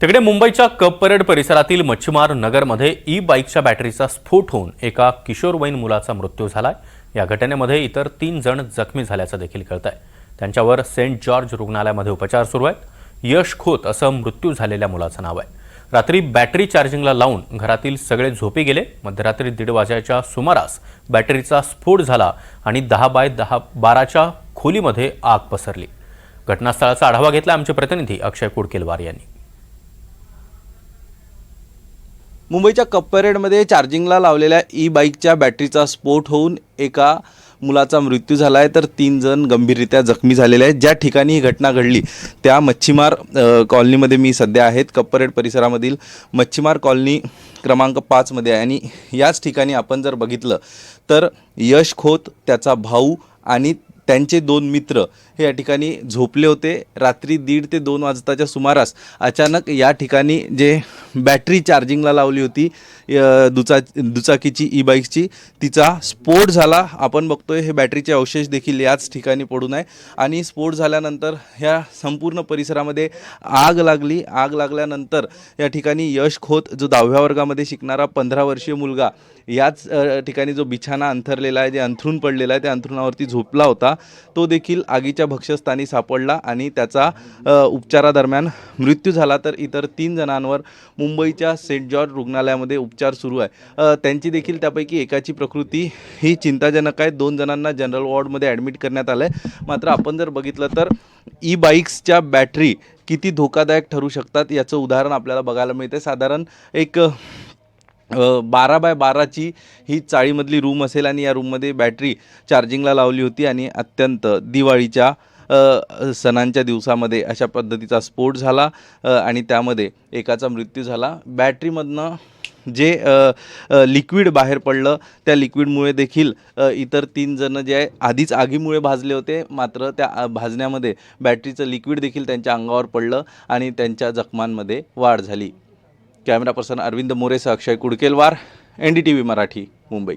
तिकडे मुंबईच्या cup parade परिसरातील मच्छीमार नगरमध्ये ई बाईकच्या बॅटरीचा स्फोट होऊन एका किशोरवयीन मुलाचा मृत्यू झालाय। या घटनेमध्ये इतर 3 जण जखमी झाल्याचं देखील कळतंय। त्यांच्यावर सेंट जॉर्ज रुग्णालयामध्ये उपचार सुरू आहेत। यश खोत असं मृत्यू झालेल्या मुलाचं नाव आहे। रात्री बॅटरी चार्जिंगला लावून घरातील सगळे झोपी गेले। मध्यरात्री 1:30 वाजेच्या सुमारास बॅटरीचा स्फोट झाला आणि 10x12च्या खोलीमध्ये आग पसरली। घटनास्थळाचा आढावा घेतला आमचे प्रतिनिधी अक्षय कुडकेलवार यांनी। मुंबईच्या कप परेडमध्ये चार्जिंगला लावलेल्या ई बाईकच्या बॅटरीचा स्फोट होऊन एका मुलाचा मृत्यू झाला आहे, तर 3 जण गंभीररित्या जखमी झालेले आहेत। ज्या ठिकाणी ही घटना घडली त्या मच्छीमार कॉलनीमध्ये मी सध्या आहेत। कप परेड परिसरामधील मच्छीमार कॉलनी क्रमांक 5 मध्ये आहे आणि याच ठिकाणी आपण जर बघितलं तर यश खोत, त्याचा भाऊ आणि त्यांचे 2 मित्र हे या ठिकाणी झोपले होते। रात्री 1:30 ते 2 वाजताच्या सुमारास अचानक या ठिकाणी जे बॅटरी चार्जिंगला लावली होती दुचाकीची ई बाईकची, तिचा स्फोट झाला। आपण बघतोय हे बॅटरीचे अवशेष देखील याच ठिकाणी पडून आहे आणि स्फोट झाल्यानंतर ह्या संपूर्ण परिसरामध्ये आग लागली। आग लागल्यानंतर या ठिकाणी यश खोत जो 10व्या वर्गामध्ये शिकणारा 15 वर्षीय मुलगा याच ठिकाणी जो बिछाना अंथरलेला आहे, जे अंथरूण पडलेला आहे, त्या अंथरुणावरती झोपला होता, तो देखील आगीच्या भक्ष्यस्थानी सापडला आणि त्याचा उपचारादरम्यान मृत्यू झाला। तर इतर 3 जणांवर मुंबईच्या सेंट जॉर्ज रुग्णालयामध्ये उपचार सुरू आहे। त्यांची देखील त्यापैकी एकाची प्रकृती ही चिंताजनक आहे। 2 जणांना जनरल वॉर्डमध्ये ॲडमिट करण्यात आलं आहे। मात्र आपण जर बघितलं तर ई बाईक्सच्या बॅटरी किती धोकादायक ठरू शकतात याचं उदाहरण आपल्याला बघायला मिळते। साधारण एक 12x12ची ही चाळीमधली रूम असेल आणि या रूममध्ये बॅटरी चार्जिंगला लावली होती आणि अत्यंत दिवाळीच्या सणांच्या दिवसामध्ये अशा पद्धतीचा स्फोट झाला आणि त्यामध्ये एकाचा मृत्यू झाला। बॅटरीमधनं जे लिक्विड बाहेर पडलं त्या लिक्विडमुळे देखील इतर 3 जण जे आहे आधीच आगीमुळे भाजले होते, मात्र त्या भाजण्यामध्ये बॅटरीचं लिक्विड देखील त्यांच्या अंगावर पडलं आणि त्यांच्या जखमांमध्ये वाढ झाली। कॅमेरा पर्सन अरविंद मोरेसह अक्षय कुडकेलवार, NDTV मराठी, मुंबई।